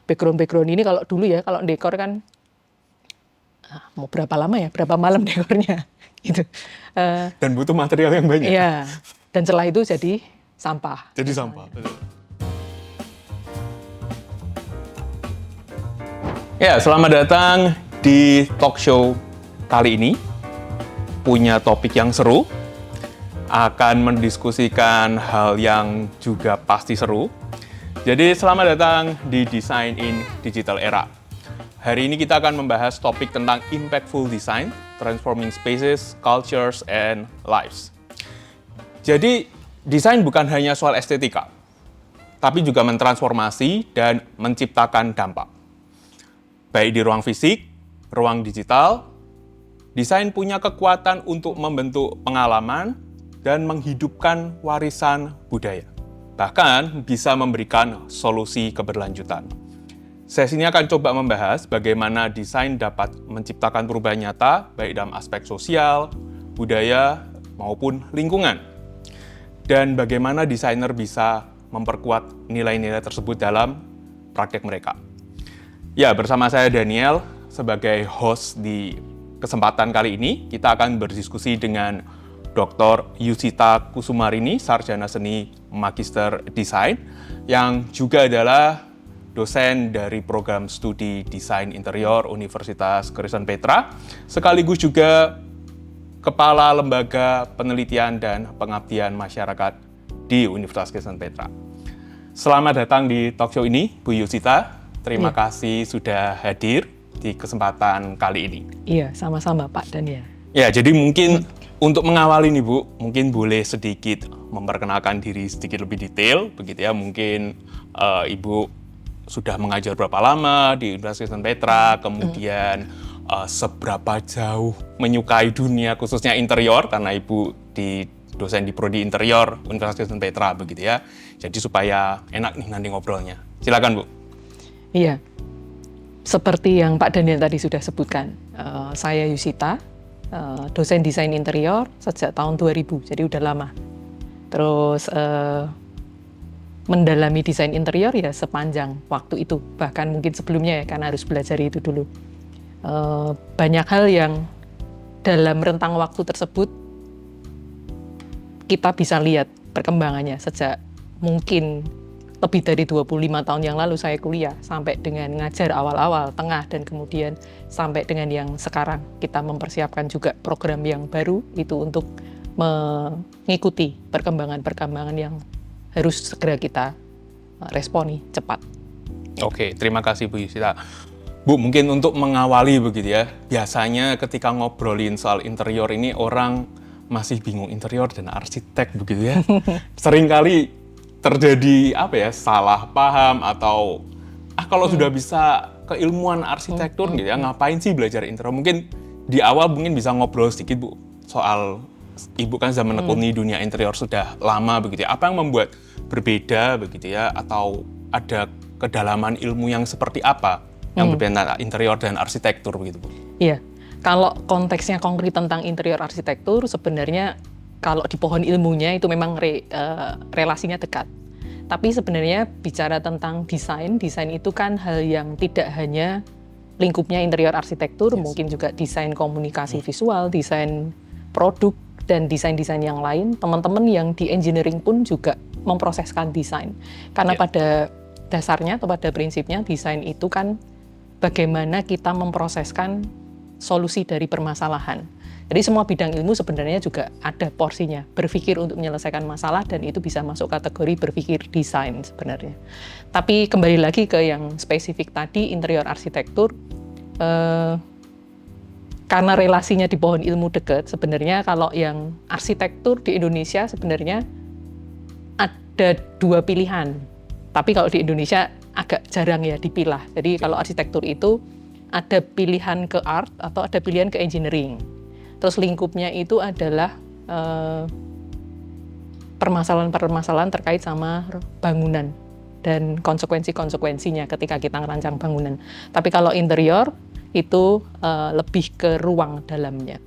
background ini kalau dulu ya, kalau dekor kan mau berapa lama ya, berapa malam dekornya gitu. Dan butuh material yang banyak. Iya, dan setelah itu jadi sampah. Jadi sampah, betul. Ya, selamat datang di talk show kali ini. Punya topik yang seru, akan mendiskusikan hal yang juga pasti seru. Jadi selamat datang di Design in Digital Era. Hari ini kita akan membahas topik tentang impactful design, transforming spaces, cultures, and lives. Jadi desain bukan hanya soal estetika, tapi juga mentransformasi dan menciptakan dampak. Baik di ruang fisik, ruang digital, desain punya kekuatan untuk membentuk pengalaman dan menghidupkan warisan budaya. Bahkan bisa memberikan solusi keberlanjutan. Sesi ini akan coba membahas bagaimana desain dapat menciptakan perubahan nyata, baik dalam aspek sosial, budaya, maupun lingkungan. Dan bagaimana desainer bisa memperkuat nilai-nilai tersebut dalam praktek mereka. Ya, bersama saya Daniel, sebagai host di kesempatan kali ini, kita akan berdiskusi dengan Dr. Yusita Kusumarini, Sarjana Seni Magister Desain, yang juga adalah dosen dari program studi Desain Interior Universitas Kristen Petra, sekaligus juga Kepala Lembaga Penelitian dan Pengabdian Masyarakat di Universitas Kristen Petra. Selamat datang di talk show ini, Bu Yusita. Terima kasih sudah hadir di kesempatan kali ini. Iya, sama-sama Pak Daniel. Ya, jadi mungkin untuk mengawali nih Bu, mungkin boleh sedikit memperkenalkan diri sedikit lebih detail, begitu ya. Mungkin Ibu sudah mengajar berapa lama di Universitas Kristen Petra, kemudian seberapa jauh menyukai dunia khususnya interior, karena Ibu dosen di Prodi Interior Universitas Kristen Petra, begitu ya. Jadi supaya enak nih nanti ngobrolnya. Silakan Bu. Iya, seperti yang Pak Daniel tadi sudah sebutkan, saya Yusita, dosen desain interior sejak tahun 2000, jadi udah lama. Terus mendalami desain interior ya sepanjang waktu itu, bahkan mungkin sebelumnya ya, karena harus belajar itu dulu. Banyak hal yang dalam rentang waktu tersebut kita bisa lihat perkembangannya sejak mungkin lebih dari 25 tahun yang lalu saya kuliah, sampai dengan ngajar awal-awal, tengah, dan kemudian sampai dengan yang sekarang. Kita mempersiapkan juga program yang baru itu untuk mengikuti perkembangan-perkembangan yang harus segera kita responi cepat. Oke, terima kasih Bu Yusita. Bu, mungkin untuk mengawali begitu ya, biasanya ketika ngobrolin soal interior ini orang masih bingung interior dan arsitek begitu ya. Seringkali terjadi salah paham atau kalau sudah bisa keilmuan arsitektur gitu ya, ngapain sih belajar interior? Mungkin di awal mungkin bisa ngobrol sedikit Bu soal Ibu kan sudah menekuni dunia interior sudah lama begitu ya. Apa yang membuat berbeda begitu ya, atau ada kedalaman ilmu yang seperti apa yang berbeda antara interior dan arsitektur begitu Bu? Iya. Kalau konteksnya konkret tentang interior arsitektur, sebenarnya kalau di pohon ilmunya itu memang relasinya dekat. Tapi sebenarnya bicara tentang desain itu kan hal yang tidak hanya lingkupnya interior arsitektur, mungkin juga desain komunikasi visual, desain produk, dan desain-desain yang lain. Teman-teman yang di engineering pun juga memproseskan desain. Karena pada dasarnya atau pada prinsipnya desain itu kan bagaimana kita memproseskan solusi dari permasalahan. Jadi semua bidang ilmu sebenarnya juga ada porsinya, berpikir untuk menyelesaikan masalah, dan itu bisa masuk kategori berpikir desain sebenarnya. Tapi kembali lagi ke yang spesifik tadi, interior arsitektur, karena relasinya di pohon ilmu dekat, sebenarnya kalau yang arsitektur di Indonesia sebenarnya ada dua pilihan. Tapi kalau di Indonesia agak jarang ya dipilah. Jadi kalau arsitektur itu ada pilihan ke art atau ada pilihan ke engineering. Terus lingkupnya itu adalah permasalahan-permasalahan terkait sama bangunan dan konsekuensi-konsekuensinya ketika kita merancang bangunan. Tapi kalau interior itu lebih ke ruang dalamnya.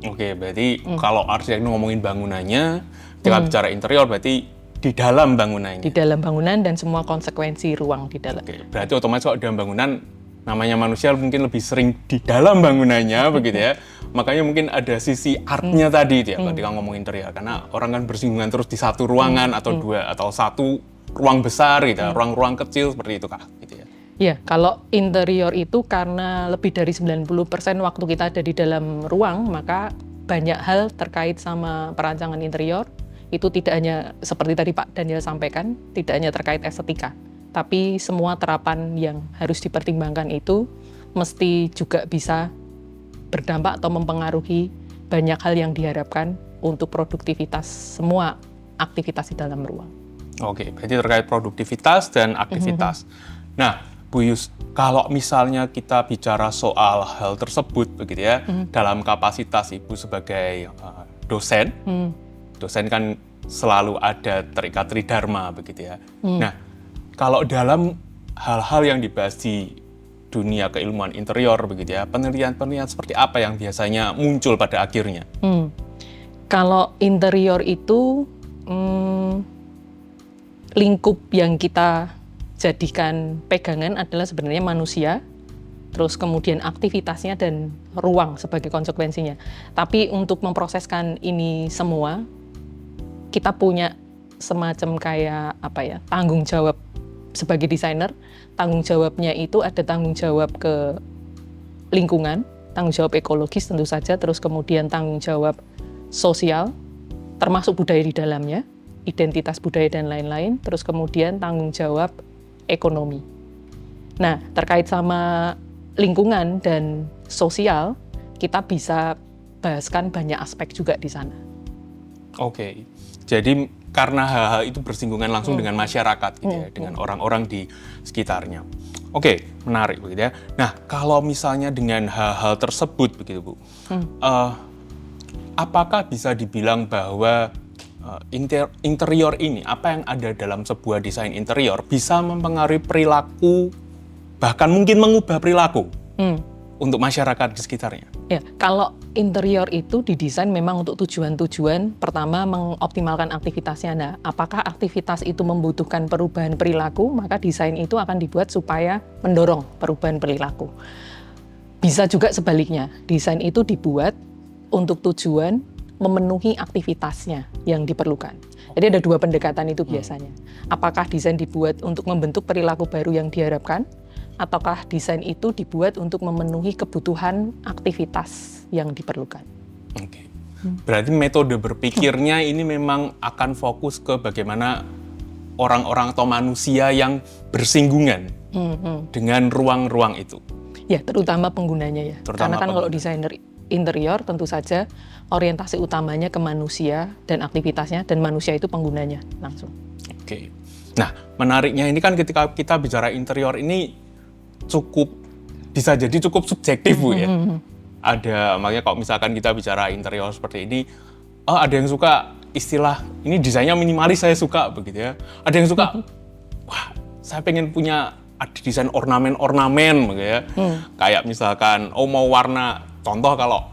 Oke, berarti kalau arsitek ngomongin bangunannya, ketika bicara interior berarti di dalam bangunannya. Di dalam bangunan dan semua konsekuensi ruang di dalam. Oke, berarti otomatis kalau dalam bangunan namanya manusia mungkin lebih sering di dalam bangunannya begitu ya. Makanya mungkin ada sisi artnya tadi itu ya ketika ngomong interior, karena orang kan bersinggungan terus di satu ruangan atau dua atau satu ruang besar gitu, ruang-ruang kecil seperti itu kah gitu ya. Ya, kalau interior itu karena lebih dari 90% waktu kita ada di dalam ruang, maka banyak hal terkait sama perancangan interior itu tidak hanya seperti tadi Pak Daniel sampaikan, tidak hanya terkait estetika, tapi semua terapan yang harus dipertimbangkan itu mesti juga bisa berdampak atau mempengaruhi banyak hal yang diharapkan untuk produktivitas semua aktivitas di dalam ruang. Oke, berarti terkait produktivitas dan aktivitas. Nah, Bu Yus, kalau misalnya kita bicara soal hal tersebut begitu ya, dalam kapasitas Ibu sebagai dosen, dosen kan selalu ada terikat tridharma begitu ya. Nah, kalau dalam hal-hal yang dibahas di dunia keilmuan interior begitu ya, penelitian-penelitian seperti apa yang biasanya muncul pada akhirnya? Kalau interior itu lingkup yang kita jadikan pegangan adalah sebenarnya manusia, terus kemudian aktivitasnya dan ruang sebagai konsekuensinya. Tapi untuk memproseskan ini semua, kita punya semacam kayak apa ya, tanggung jawab sebagai desainer. Tanggung jawabnya itu ada tanggung jawab ke lingkungan, tanggung jawab ekologis tentu saja, terus kemudian tanggung jawab sosial, termasuk budaya di dalamnya, identitas budaya dan lain-lain, terus kemudian tanggung jawab ekonomi. Nah, terkait sama lingkungan dan sosial, kita bisa bahaskan banyak aspek juga di sana. Oke, jadi karena hal-hal itu bersinggungan langsung dengan masyarakat gitu ya, dengan orang-orang di sekitarnya. Oke, menarik begitu ya. Nah, kalau misalnya dengan hal-hal tersebut begitu Bu, apakah bisa dibilang bahwa interior ini, apa yang ada dalam sebuah desain interior bisa mempengaruhi perilaku, bahkan mungkin mengubah perilaku untuk masyarakat di sekitarnya? Ya, kalau interior itu didesain memang untuk tujuan-tujuan pertama mengoptimalkan aktivitasnya. Nah, apakah aktivitas itu membutuhkan perubahan perilaku, maka desain itu akan dibuat supaya mendorong perubahan perilaku. Bisa juga sebaliknya, desain itu dibuat untuk tujuan memenuhi aktivitasnya yang diperlukan. Jadi ada dua pendekatan itu biasanya. Apakah desain dibuat untuk membentuk perilaku baru yang diharapkan, ataukah desain itu dibuat untuk memenuhi kebutuhan aktivitas yang diperlukan. Oke. Berarti metode berpikirnya ini memang akan fokus ke bagaimana orang-orang atau manusia yang bersinggungan dengan ruang-ruang itu. Ya, terutama penggunanya ya. Karena kan kalau desainer interior tentu saja orientasi utamanya ke manusia dan aktivitasnya, dan manusia itu penggunanya langsung. Oke. Nah, menariknya ini kan ketika kita bicara interior ini bisa jadi cukup subjektif Bu ya. Ada, makanya kalau misalkan kita bicara interior seperti ini, ada yang suka istilah ini desainnya minimalis, saya suka begitu ya. Ada yang suka, wah saya pengen punya desain ornamen-ornamen begitu ya. Kayak misalkan, mau warna, contoh kalau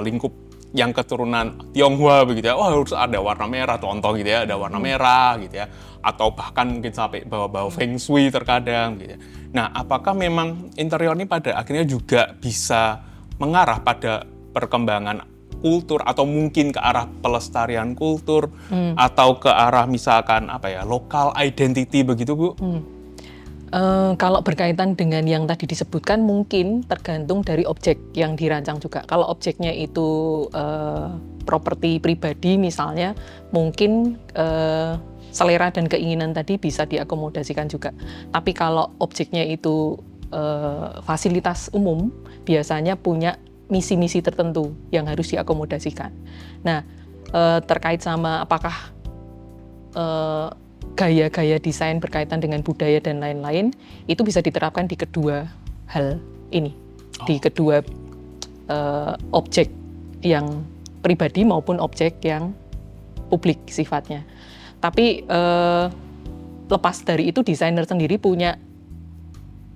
lingkup yang keturunan Tionghoa begitu ya, harus ada warna merah, contoh gitu ya, ada warna merah gitu ya, atau bahkan mungkin sampai bawa-bawa feng shui terkadang gitu ya. Nah, apakah memang interior ini pada akhirnya juga bisa mengarah pada perkembangan kultur atau mungkin ke arah pelestarian kultur atau ke arah misalkan local identity begitu Bu? Kalau berkaitan dengan yang tadi disebutkan mungkin tergantung dari objek yang dirancang juga. Kalau objeknya itu properti pribadi misalnya, mungkin selera dan keinginan tadi bisa diakomodasikan juga. Tapi kalau objeknya itu fasilitas umum, biasanya punya misi-misi tertentu yang harus diakomodasikan. Nah, terkait sama apakah gaya-gaya desain berkaitan dengan budaya dan lain-lain, itu bisa diterapkan di kedua hal ini, di kedua objek yang pribadi maupun objek yang publik sifatnya. Tapi lepas dari itu, desainer sendiri punya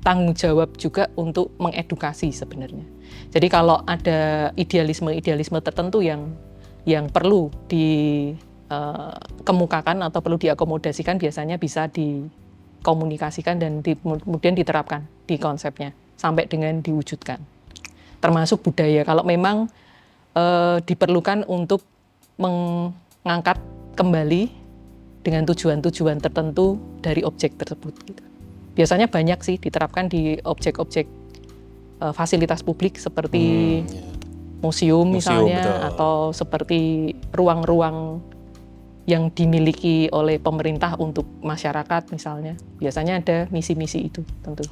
tanggung jawab juga untuk mengedukasi sebenarnya. Jadi kalau ada idealisme-idealisme tertentu yang perlu dikemukakan atau perlu diakomodasikan biasanya bisa dikomunikasikan dan kemudian diterapkan di konsepnya sampai dengan diwujudkan. Termasuk budaya, kalau memang diperlukan untuk mengangkat kembali dengan tujuan-tujuan tertentu dari objek tersebut. Gitu. Biasanya banyak sih diterapkan di objek-objek fasilitas publik seperti museum misalnya, betul. atau seperti ruang-ruang yang dimiliki oleh pemerintah untuk masyarakat misalnya. Biasanya ada misi-misi itu tentu.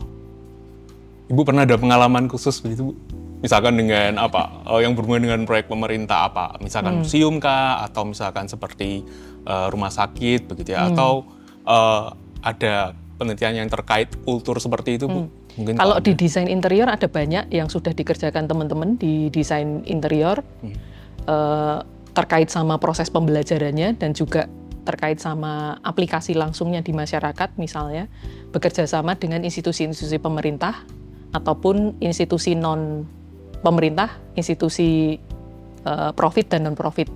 Ibu pernah ada pengalaman khusus begitu, Bu? Misalkan dengan apa, yang berhubungan dengan proyek pemerintah apa? Misalkan museum kah, atau misalkan seperti rumah sakit begitu ya, atau ada penelitian yang terkait kultur seperti itu, Bu? Mungkin kalau di desain interior ada banyak yang sudah dikerjakan teman-teman di desain interior terkait sama proses pembelajarannya dan juga terkait sama aplikasi langsungnya di masyarakat, misalnya bekerja sama dengan institusi-institusi pemerintah ataupun institusi non pemerintah, institusi profit dan non profit.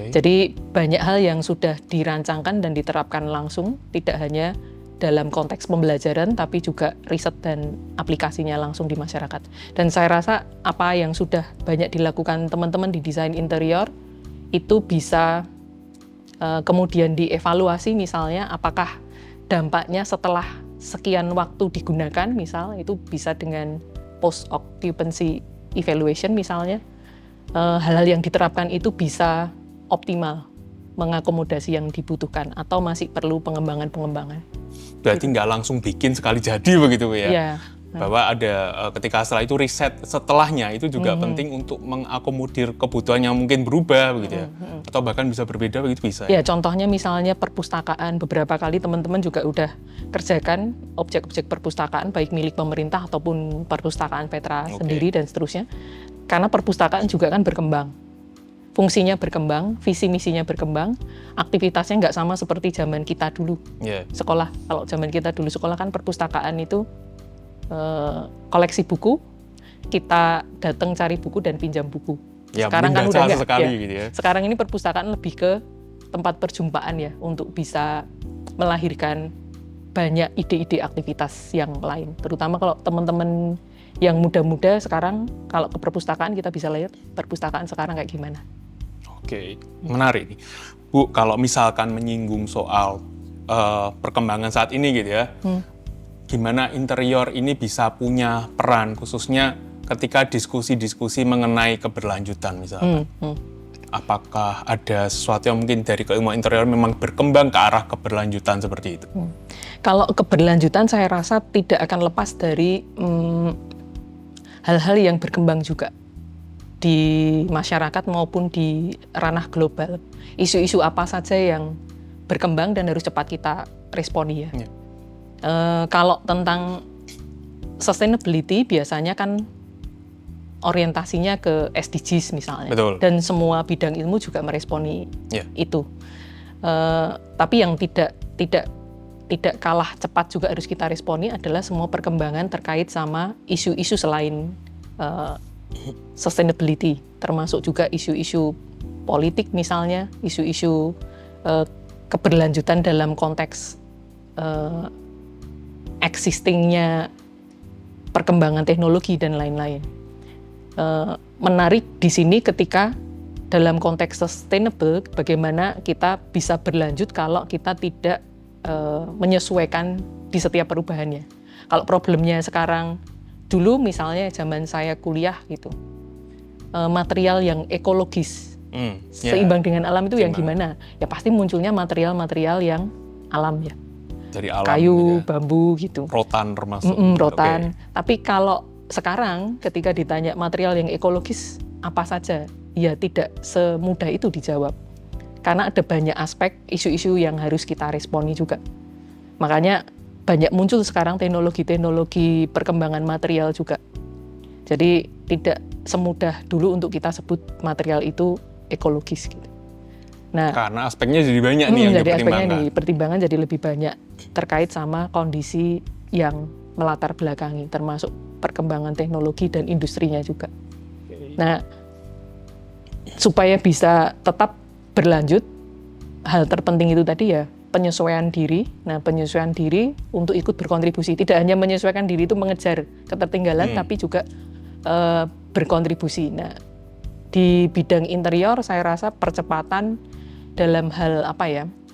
Jadi banyak hal yang sudah dirancangkan dan diterapkan langsung, tidak hanya dalam konteks pembelajaran, tapi juga riset dan aplikasinya langsung di masyarakat. Dan saya rasa apa yang sudah banyak dilakukan teman-teman di desain interior, itu bisa kemudian dievaluasi, misalnya apakah dampaknya setelah sekian waktu digunakan, misal itu bisa dengan post occupancy evaluation misalnya, hal-hal yang diterapkan itu bisa optimal mengakomodasi yang dibutuhkan atau masih perlu pengembangan-pengembangan. Berarti nggak langsung bikin sekali jadi begitu ya? Iya. Bahwa ada ketika setelah itu riset setelahnya itu juga penting untuk mengakomodir kebutuhan yang mungkin berubah begitu ya? Atau bahkan bisa berbeda begitu bisa? Ya, contohnya misalnya perpustakaan, beberapa kali teman-teman juga udah kerjakan objek-objek perpustakaan baik milik pemerintah ataupun perpustakaan Petra sendiri dan seterusnya. Karena perpustakaan juga kan berkembang. Fungsinya berkembang, visi misinya berkembang, aktivitasnya nggak sama seperti zaman kita dulu. Sekolah, kalau zaman kita dulu sekolah kan perpustakaan itu koleksi buku, kita datang cari buku dan pinjam buku. Sekarang kan udah nggak. Gitu ya. Sekarang ini perpustakaan lebih ke tempat perjumpaan ya, untuk bisa melahirkan banyak ide-ide aktivitas yang lain. Terutama kalau teman-teman yang muda-muda sekarang, kalau ke perpustakaan kita bisa lihat perpustakaan sekarang kayak gimana. Oke, menarik nih. Bu, kalau misalkan menyinggung soal perkembangan saat ini gitu ya, gimana interior ini bisa punya peran, khususnya ketika diskusi-diskusi mengenai keberlanjutan misalkan. Apakah ada sesuatu yang mungkin dari keilmuan interior memang berkembang ke arah keberlanjutan seperti itu? Kalau keberlanjutan saya rasa tidak akan lepas dari hal-hal yang berkembang juga di masyarakat maupun di ranah global. Isu-isu apa saja yang berkembang dan harus cepat kita responi ya. Kalau tentang sustainability biasanya kan orientasinya ke SDGs misalnya. Betul. Dan semua bidang ilmu juga meresponi itu. Tapi yang tidak kalah cepat juga harus kita responi adalah semua perkembangan terkait sama isu-isu selain sustainability, termasuk juga isu-isu politik misalnya, isu-isu keberlanjutan dalam konteks existingnya perkembangan teknologi dan lain-lain. Menarik di sini ketika dalam konteks sustainable, bagaimana kita bisa berlanjut kalau kita tidak menyesuaikan di setiap perubahannya. Kalau problemnya sekarang, dulu misalnya zaman saya kuliah gitu, material yang ekologis, seimbang dengan alam itu yang gimana? Ya pasti munculnya material-material yang alam ya. Dari alam, kayu, bambu gitu. Rotan termasuk. Rotan. Tapi kalau sekarang ketika ditanya material yang ekologis apa saja, ya tidak semudah itu dijawab. Karena ada banyak aspek isu-isu yang harus kita responi juga. Makanya banyak muncul sekarang teknologi-teknologi perkembangan material juga. Jadi tidak semudah dulu untuk kita sebut material itu ekologis gitu. Nah, karena aspeknya jadi banyak nih yang jadi dipertimbangkan. aspeknya dipertimbangkan jadi lebih banyak terkait sama kondisi yang melatar belakangi, termasuk perkembangan teknologi dan industrinya juga. Nah, supaya bisa tetap berlanjut, hal terpenting itu tadi ya penyesuaian diri. Nah, penyesuaian diri untuk ikut berkontribusi. Tidak hanya menyesuaikan diri itu mengejar ketertinggalan, tapi juga berkontribusi. Nah, di bidang interior saya rasa percepatan dalam hal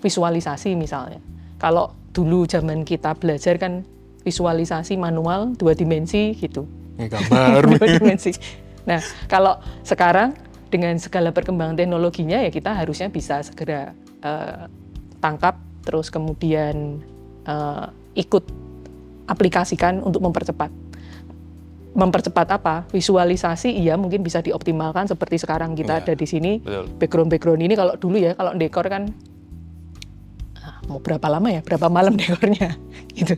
visualisasi misalnya. Kalau dulu zaman kita belajar kan visualisasi manual 2 dimensi gitu. Gambar 2 dimensi. Nah, kalau sekarang dengan segala perkembangan teknologinya ya kita harusnya bisa segera tangkap, terus kemudian ikut aplikasikan untuk mempercepat. Mempercepat apa? Visualisasi iya mungkin bisa dioptimalkan seperti sekarang kita ada di sini. Background ini kalau dulu ya, kalau dekor kan mau berapa lama ya, berapa malam dekornya gitu.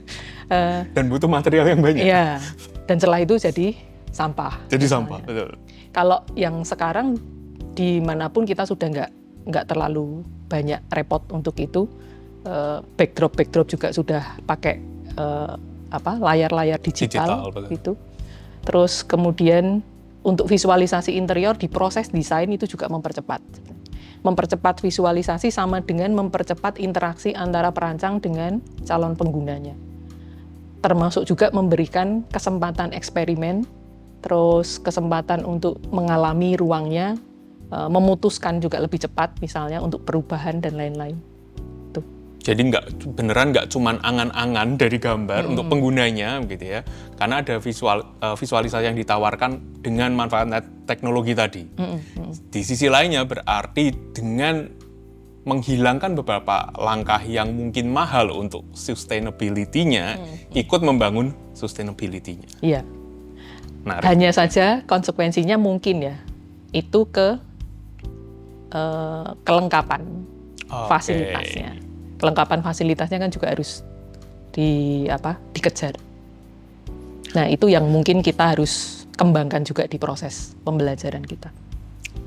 Dan butuh material yang banyak. Iya, dan setelah itu jadi sampah. Jadi sampah, betul. Kalau yang sekarang dimanapun kita sudah nggak terlalu banyak repot untuk itu. Backdrop juga sudah pakai layar-layar digital gitu. Terus kemudian untuk visualisasi interior di proses desain itu juga mempercepat. Mempercepat visualisasi sama dengan mempercepat interaksi antara perancang dengan calon penggunanya. Termasuk juga memberikan kesempatan eksperimen, terus kesempatan untuk mengalami ruangnya, memutuskan juga lebih cepat misalnya untuk perubahan dan lain-lain. Jadi beneran nggak cuman angan-angan dari gambar untuk penggunanya gitu ya, karena ada visualisasi yang ditawarkan dengan manfaat teknologi tadi. Di sisi lainnya berarti dengan menghilangkan beberapa langkah yang mungkin mahal untuk sustainability-nya, ikut membangun sustainability-nya. Iya. Hanya saja konsekuensinya mungkin ya itu ke kelengkapan fasilitasnya. Kelengkapan fasilitasnya kan juga harus dikejar. Nah, itu yang mungkin kita harus kembangkan juga di proses pembelajaran kita.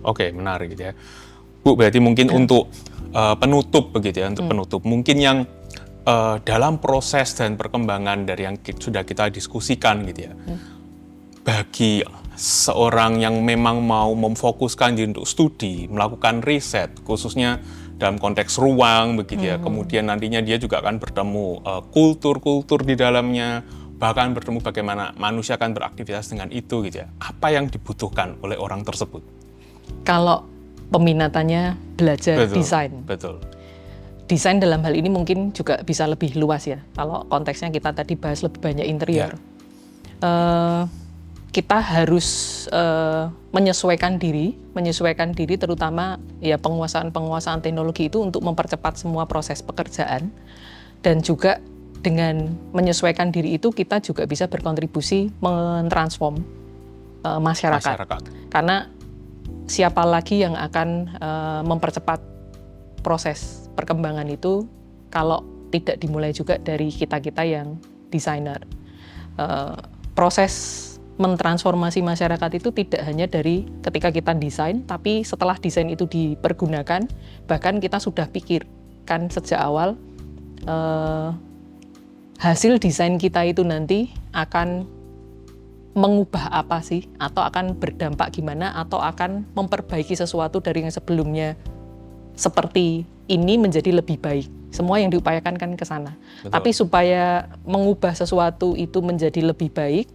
Oke, menarik gitu ya. Bu, berarti mungkin untuk penutup begitu ya, untuk penutup. Mungkin yang dalam proses dan perkembangan dari yang sudah kita diskusikan gitu ya. Bagi seorang yang memang mau memfokuskan diri untuk studi, melakukan riset, khususnya dalam konteks ruang begitu ya, kemudian nantinya dia juga akan bertemu kultur-kultur di dalamnya, bahkan bertemu bagaimana manusia akan beraktivitas dengan itu gitu ya. Apa yang dibutuhkan oleh orang tersebut? Kalau peminatannya belajar desain. Betul. Desain dalam hal ini mungkin juga bisa lebih luas ya. Kalau konteksnya kita tadi bahas lebih banyak interior. Kita harus menyesuaikan diri terutama ya penguasaan teknologi itu untuk mempercepat semua proses pekerjaan, dan juga dengan menyesuaikan diri itu kita juga bisa berkontribusi mentransform masyarakat. Karena siapa lagi yang akan mempercepat proses perkembangan itu kalau tidak dimulai juga dari kita-kita yang desainer. Proses mentransformasi masyarakat itu tidak hanya dari ketika kita desain, tapi setelah desain itu dipergunakan, bahkan kita sudah pikirkan sejak awal hasil desain kita itu nanti akan mengubah apa sih, atau akan berdampak gimana, atau akan memperbaiki sesuatu dari yang sebelumnya seperti ini menjadi lebih baik. Semua yang diupayakan kan ke sana. Tapi supaya mengubah sesuatu itu menjadi lebih baik,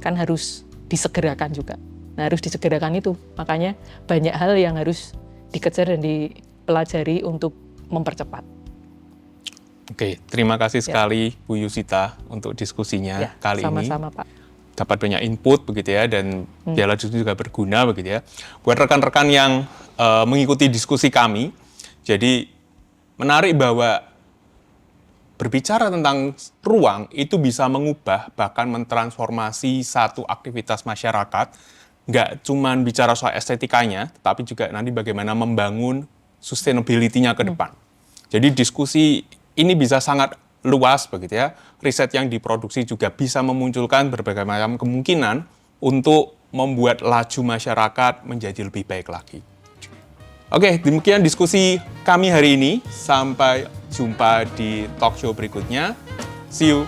kan harus disegerakan juga. Nah, harus disegerakan itu. Makanya banyak hal yang harus dikejar dan dipelajari untuk mempercepat. Oke, terima kasih sekali Bu Yusita untuk diskusinya kali ini. Sama-sama, Pak. Dapat banyak input begitu ya, dan biarlah juga berguna begitu ya. Buat rekan-rekan yang mengikuti diskusi kami, jadi menarik bahwa berbicara tentang ruang itu bisa mengubah, bahkan mentransformasi satu aktivitas masyarakat. Nggak cuma bicara soal estetikanya, tetapi juga nanti bagaimana membangun sustainability-nya ke depan. Jadi diskusi ini bisa sangat luas begitu ya. Riset yang diproduksi juga bisa memunculkan berbagai macam kemungkinan untuk membuat laju masyarakat menjadi lebih baik lagi. Oke, demikian diskusi kami hari ini. Sampai jumpa di talk show berikutnya. See you.